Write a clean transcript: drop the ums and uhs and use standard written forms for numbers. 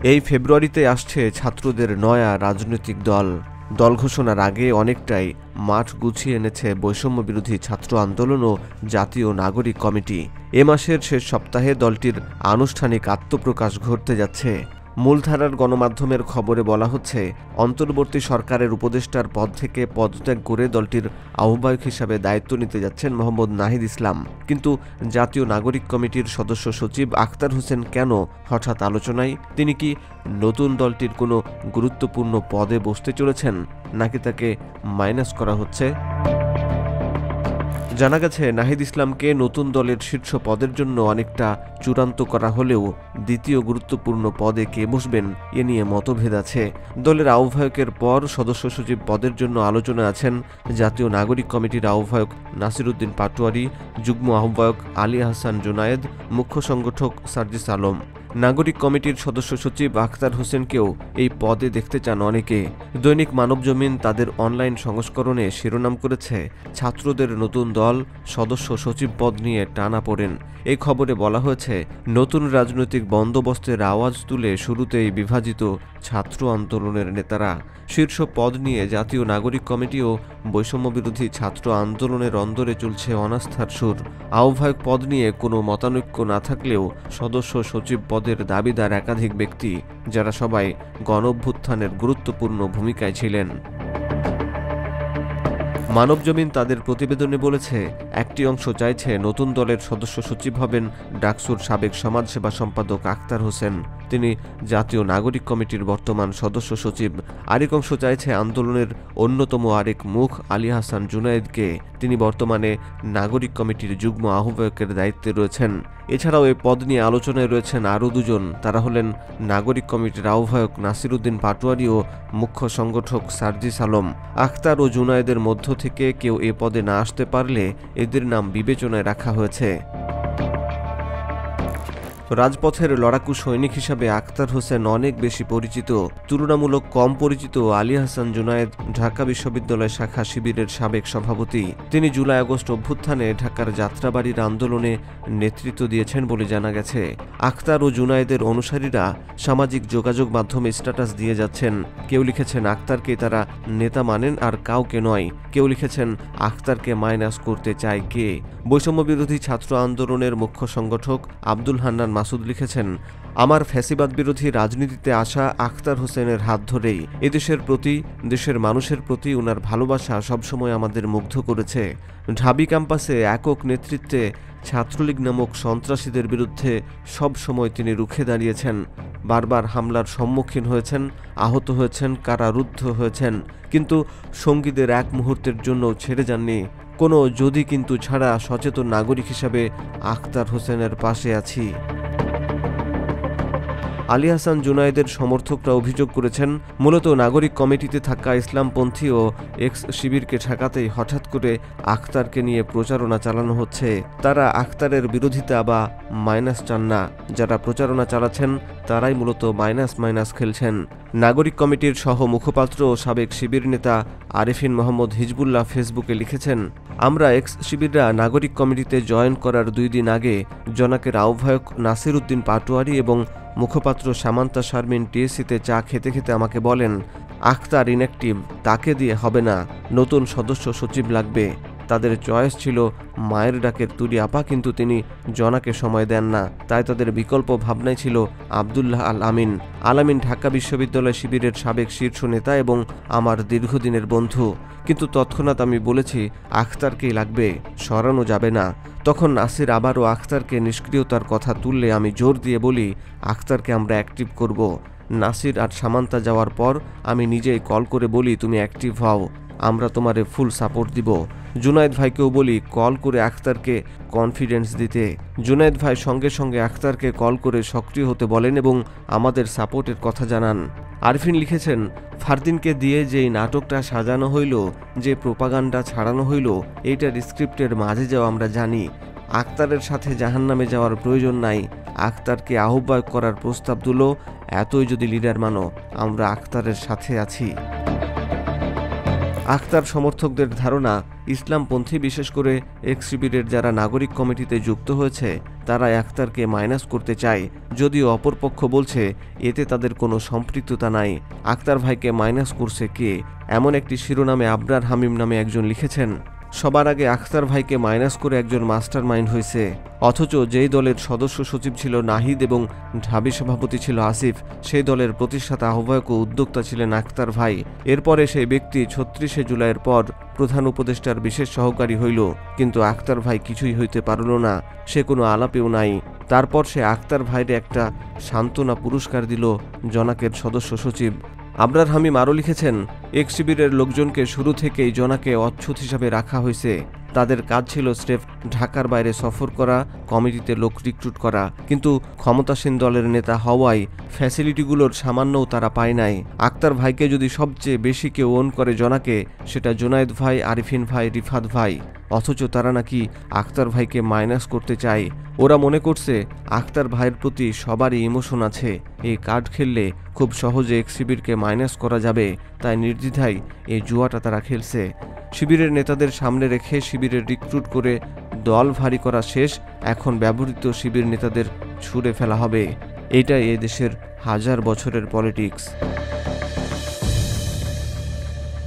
এই ফেব্রুয়ারিতে আসছে ছাত্রদের নয়া রাজনৈতিক দল। দল ঘোষণার আগে অনেকটাই মাঠ গুছিয়ে এনেছে বৈষম্য বিরোধী ছাত্র আন্দোলন ও জাতীয় নাগরিক কমিটি। এ মাসের শেষ সপ্তাহে দলটির আনুষ্ঠানিক আত্মপ্রকাশ ঘটতে যাচ্ছে। মূলধারার গণমাধ্যমের খবরে বলা হচ্ছে, অন্তর্বর্তী সরকারের উপদেষ্টার পদ থেকে পদত্যাগ করে দলটির আহ্বায়ক হিসাবে দায়িত্ব নিতে যাচ্ছেন মোহাম্মদ নাহিদ ইসলাম। কিন্তু জাতীয় নাগরিক কমিটির সদস্য সচিব আখতার হোসেন কেন হঠাৎ আলোচনায়? তিনি কি নতুন দলটির কোনো গুরুত্বপূর্ণ পদে বসতে চলেছেন, নাকি তাকে মাইনাস করা হচ্ছে? জানা গেছে, নাহিদ ইসলামকে নতুন দলের শীর্ষ পদের জন্য অনেকটা চূড়ান্ত করা হলেও দ্বিতীয় গুরুত্বপূর্ণ পদে কে বসবেন এ নিয়ে মতভেদ আছে। দলের আহ্বায়কের পর সদস্য সচিব পদের জন্য আলোচনা আছেন জাতীয় নাগরিক কমিটির আহ্বায়ক নাসিরউদ্দিন পাটোয়ারী, যুগ্ম আহ্বায়ক আলী আহসান জুনায়েদ, মুখ্য সংগঠক সার্জিস আলম। নাগরিক কমিটির সদস্য সচিব আখতার হোসেনকেও এই পদে দেখতে চান অনেকে। দৈনিক মানবজমিন তাদের অনলাইন সংস্করণে শিরোনাম করেছে, ছাত্রদের নতুন দল, সদস্য সচিব পদ নিয়ে টানাপোড়েন। এই খবরে বলা হয়েছে, নতুন রাজনৈতিক বন্দোবস্তের আওয়াজ তুলে শুরুতেই বিভাজিত ছাত্র আন্দোলনের নেতারা। শীর্ষ পদ নিয়ে জাতীয় নাগরিক কমিটি ও বৈষম্যবিরোধী ছাত্র আন্দোলনের অন্দরে চলছে অনাস্থার সুর। আহ্বায়ক পদ নিয়ে কোনো মতানৈক্য না থাকলেও সদস্য সচিব পদের দাবিদার একাধিক ব্যক্তি, যারা সবাই গণঅভ্যুত্থানের গুরুত্বপূর্ণ ভূমিকায় ছিলেন। মানবজমিন তাদের প্রতিবেদনে বলেছে, একটি অংশ চাইছে নতুন দলের সদস্য সচিব হবেন ডাকসুর সাবেক সমাজসেবা সম্পাদক আখতার হোসেন। তিনি জাতীয় নাগরিক কমিটির বর্তমান সদস্য সচিব। আরেক অংশ চাইছে আন্দোলনের অন্যতম আরেক মুখ আলী আহসান জুনায়েদকে। তিনি বর্তমানে নাগরিক কমিটির যুগ্ম আহ্বায়কের দায়িত্বে রয়েছেন। এছাড়াও এই পদ নিয়ে আলোচনায় রয়েছেন আরও দুজন। তারা হলেন নাগরিক কমিটির আহ্বায়ক নাসিরউদ্দিন পাটোয়ারী ও মুখ্য সংগঠক সার্জিস আলম। আখতার ও জুনায়েদের মধ্য থেকে কেউ এ পদে না আসতে পারলে এদের নাম বিবেচনায় রাখা হয়েছে। রাজপথের লড়াকু সৈনিক হিসাবে আখতার হোসেন অনেক বেশি পরিচিত। তুলনামূলক কম পরিচিত আলী আহসান জুনায়েদ ঢাকা বিশ্ববিদ্যালয় শাখা শিবিরের সাবেক সভাপতি। তিনি জুলাই আগস্ট অভ্যুত্থানে ঢাকার যাত্রাবাড়ির আন্দোলনে নেতৃত্ব দিয়েছেন বলে জানা গেছে। আখতার ও জুনায়েদের অনুসারীরা সামাজিক যোগাযোগ মাধ্যমে স্ট্যাটাস দিয়ে যাচ্ছেন। কেউ লিখেছেন আখতারকে তারা নেতা মানেন আর কাউকে নয়। কেউ লিখেছেন আখতারকে মাইনাস করতে চায় কে। বৈষম্যবিরোধী ছাত্র আন্দোলনের মুখ্য সংগঠক আব্দুল হান্নান মাসুদ লিখেছেন, আমার ফ্যাসিবাদ বিরোধী রাজনীতিতে আসা আখতার হোসেনের হাত ধরেই এদেশের প্রতি, দেশের মানুষের প্রতি উনার ভালোবাসা সবসময় আমাদের মুগ্ধ করেছে। ঢাবি ক্যাম্পাসে একক নেতৃত্বে ছাত্রলীগ নামক সন্ত্রাসীদের বিরুদ্ধে সব সময় তিনি রুখে দাঁড়িয়েছেন। বারবার হামলার সম্মুখীন হয়েছেন, আহত হয়েছেন, কারারুদ্ধ হয়েছেন, কিন্তু সঙ্গীদের এক মুহূর্তের জন্য ছেড়ে যাননি। কোনো যদি কিন্তু ছাড়া সচেতন নাগরিক হিসাবে আখতার হোসেনের পাশে আছি। আলী আহসান জুনায়েদের সমর্থকরা অভিযোগ করেছেন, মূলত নাগরিক কমিটিতে থাকা ইসলামপন্থী ও এক্স শিবিরকে ঠেকাতেই হঠাৎ করে আখতারকে নিয়ে প্রচারণা চালানো হচ্ছে। তারা আখতারের বিরোধিতা বা মাইনাস চান না। যারা প্রচারণা চালাচ্ছেন তারাই মূলত মাইনাস খেলছেন। নাগরিক কমিটির সহ মুখপাত্র ও সাবেক শিবির নেতা আরেফিন মোহাম্মদ হিজবুল্লাহ ফেসবুকে লিখেছেন, আমরা এক্স শিবিররা নাগরিক কমিটিতে জয়েন করার 2 দিন আগে জনাকের আহ্বায়ক নাসিরউদ্দিন পাটোয়ারী এবং মুখপাত্র সামান্তা শারমিন টিএসসিতে চা খেতে খেতে আমাকে বলেন, আখতার ইনঅ্যাক্টিভ, তাকে দিয়ে হবে না, নতুন সদস্য সচিব লাগবে। তাদের চয়েস ছিল মায়ের ডাকের তুলি আপা, কিন্তু তিনি জনাকে সময় দেন না। তাই তাদের বিকল্প ভাবনাই ছিল আবদুল্লাহ আল আমিন। আলামিন ঢাকা বিশ্ববিদ্যালয় শিবিরের সাবেক শীর্ষ নেতা এবং আমার দীর্ঘদিনের বন্ধু। কিন্তু তৎক্ষণাৎ আমি বলেছি আখতারকেই লাগবে, সরানো যাবে না। তখন নাসির আবারও আখতারকে নিষ্ক্রিয়তার কথা তুললে আমি জোর দিয়ে বলি, আখতারকে আমরা অ্যাক্টিভ করব। নাসির আর সামান্তা যাওয়ার পর আমি নিজেই কল করে বলি, তুমি অ্যাক্টিভ হও, আমরা তোমারে ফুল সাপোর্ট দিব। জুনায়েদ ভাইকেও বলি কল করে আখতারকে কনফিডেন্স দিতে। জুনায়েদ ভাই সঙ্গে সঙ্গে আখতারকে কল করে সক্রিয় হতে বলেন এবং আমাদের সাপোর্টের কথা জানান। আরফিন লিখেছেন, ফারদিনকে দিয়ে যেই নাটকটা সাজানো হইল, যে প্রোপাগান্ডা ছাড়ানো হইল, এইটার স্ক্রিপ্টের মাঝে যাও আমরা জানি। আখতারের সাথে জাহান্নামে যাওয়ার প্রয়োজন নাই। আখতারকে আহ্বায়ক করার প্রস্তাব তুলো, এতই যদি লিডার মানো, আমরা আখতারের সাথে আছি। আখতার সমর্থকদের ধারণা, ইসলামপন্থী বিশেষ করে এক্স শিবিরের যারা নাগরিক কমিটিতে যুক্ত হয়েছে তারা আখতারকে মাইনাস করতে চায়, যদিও অপরপক্ষ বলছে এতে তাদের কোনো সম্পৃক্ততা নাই। আখতার ভাইকে মাইনাস করছে কে, এমন একটি শিরোনামে আবরার হামিম নামে একজন লিখেছেন, সবার আগে আখতার ভাইকে মাইনাস করে একজন মাস্টার মাইন্ড হয়েছে, অথচ যেই দলের সদস্য সচিব ছিল নাহিদ এবং ঢাবি সভাপতি ছিল আসিফ, সেই দলের প্রতিষ্ঠাতা আহ্বায়ক ও উদ্যোক্তা ছিলেন আখতার ভাই। এরপরে সেই ব্যক্তি ৩৬শে জুলাইয়ের পর প্রধান উপদেষ্টার বিশেষ সহকারী হইল, কিন্তু আখতার ভাই কিছুই হইতে পারল না, সে কোনো আলাপেও নাই। তারপর সে আখতার ভাইরে একটা সান্ত্বনা পুরস্কার দিল জনাকের সদস্য সচিব। আবরার হামিম আরও লিখেছেন, এক্স শিবিরের লোকজনকে শুরু থেকেই জনাকে অচ্ছুত হিসাবে রাখা হয়েছে। তাদের কাজ ছিল স্রেফ ঢাকার বাইরে সফর করা, কমিটিতে লোক রিক্রুট করা, কিন্তু ক্ষমতাসীন দলের নেতা হওয়ায় ফ্যাসিলিটিগুলোর সামান্যও তারা পায় নাই। আখতার ভাইকে যদি সবচেয়ে বেশি কেউ ওন করে জনাকে, সেটা জুনায়েদ ভাই, আরিফিন ভাই, রিফাত ভাই, অথচ তারা নাকি আখতার ভাইকে মাইনাস করতে চায়। ওরা মনে করছে আখতার ভাইয়ের প্রতি সবারই ইমোশন আছে, এই কার্ড খেললে খুব সহজে এক্স শিবিরকে মাইনাস করা যাবে, তাই নির্দ্বিধায় এই জুয়াটা তারা খেলছে। শিবিরের নেতাদের সামনে রেখে শিবিরের রিক্রুট করে দল ভারী করা শেষ, এখন ব্যবহৃত শিবির নেতাদের ছুঁড়ে ফেলা হবে। এটাই এ দেশের হাজার বছরের পলিটিক্স।